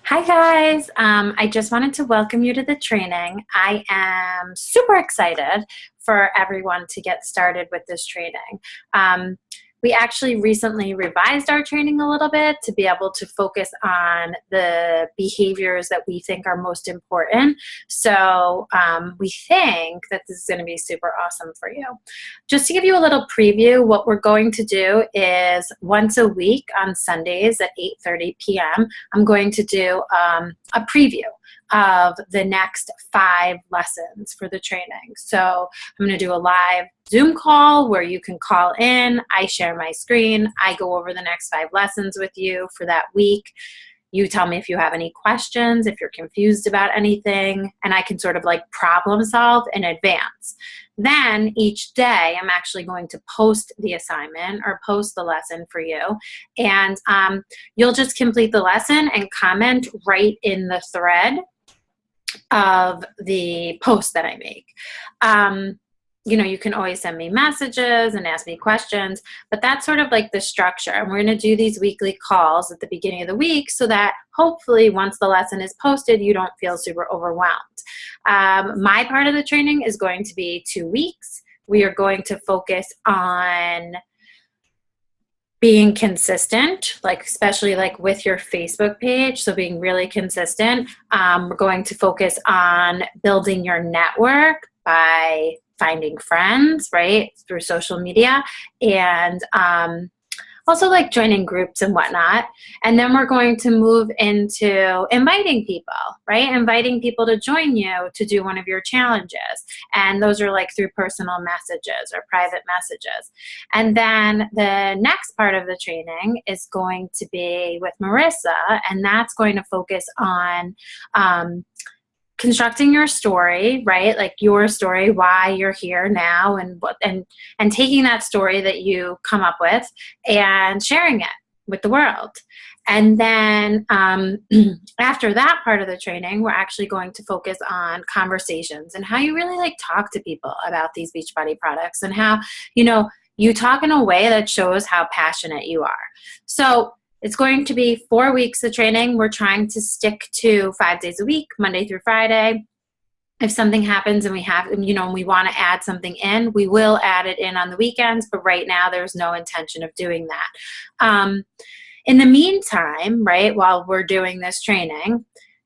Hi guys, I just wanted to welcome you to the training. I am super excited for everyone to get started with this training. We actually recently revised our training a little bit to be able to focus on the behaviors that we think are most important. So we think that this is going to be super awesome for you. Just to give you a little preview, what we're going to do is once a week on Sundays at 8:30 p.m., I'm going to do a preview of the next 5 lessons for the training. So I'm going to do a live Zoom call where you can call in. I share my screen. I go over the next 5 lessons with you for that week. You tell me if you have any questions, if you're confused about anything, and I can sort of like problem solve in advance. Then each day I'm actually going to post the assignment or post the lesson for you. And you'll just complete the lesson and comment right in the thread of the post that I make. You can always send me messages and ask me questions, but that's sort of like the structure. And we're going to do these weekly calls at the beginning of the week so that hopefully once the lesson is posted, you don't feel super overwhelmed. My part of the training is going to be 2 weeks. We are going to focus on being consistent, especially with your Facebook page. So being really consistent. We're going to focus on building your network by finding friends, right, through social media, and also joining groups and whatnot. And then we're going to move into inviting people, right? Inviting people to join you to do one of your challenges. And those are through personal messages or private messages. And then the next part of the training is going to be with Marissa, and that's going to focus on constructing your story, right? Your story, why you're here now, and taking that story that you come up with and sharing it with the world. And then after that part of the training, we're actually going to focus on conversations and how you really talk to people about these Beachbody products, and how you talk in a way that shows how passionate you are. So it's going to be 4 weeks of training. We're trying to stick to 5 days a week, Monday through Friday. If something happens and we want to add something in, we will add it in on the weekends, but right now there's no intention of doing that. In the meantime, right, while we're doing this training,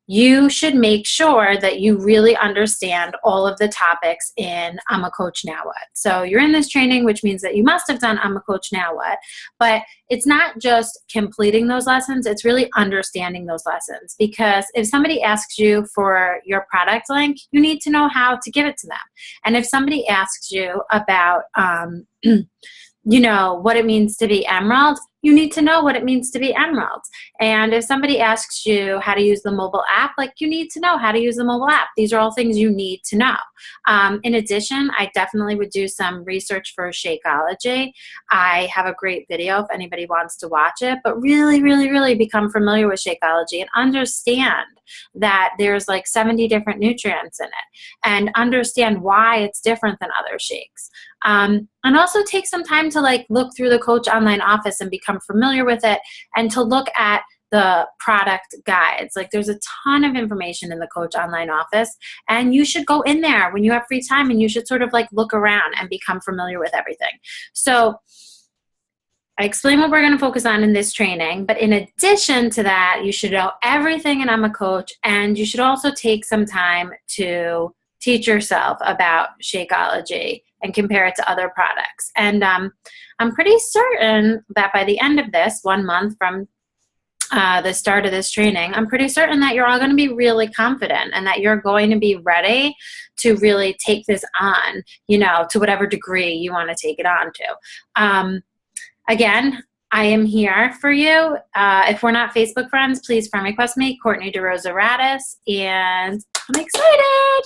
you should make sure that you really understand all of the topics in I'm a Coach Now What. So you're in this training, which means that you must have done I'm a Coach Now What, but it's not just completing those lessons, it's really understanding those lessons. Because if somebody asks you for your product link, you need to know how to give it to them. And if somebody asks you about what it means to be Emerald, you need to know what it means to be Emerald. And if somebody asks you how to use the mobile app, you need to know how to use the mobile app. These are all things you need to know. In addition, I definitely would do some research for Shakeology. I have a great video if anybody wants to watch it, but really, really, really become familiar with Shakeology and understand that there's 70 different nutrients in it, and understand why it's different than other shakes. And also take some time to look through the Coach Online Office and become familiar with it, and to look at the product guides. There's a ton of information in the Coach Online Office, and you should go in there when you have free time, and you should sort of look around and become familiar with everything. So I explain what we're going to focus on in this training, but in addition to that, you should know everything in I'm a Coach, and you should also take some time to teach yourself about Shakeology and compare it to other products. And I'm pretty certain that by the end of this, 1 month from the start of this training, I'm pretty certain that you're all going to be really confident, and that you're going to be ready to really take this on, to whatever degree you want to take it on to. Again, I am here for you. If we're not Facebook friends, please friend request me, Courtney DeRosa Radis, and I'm excited.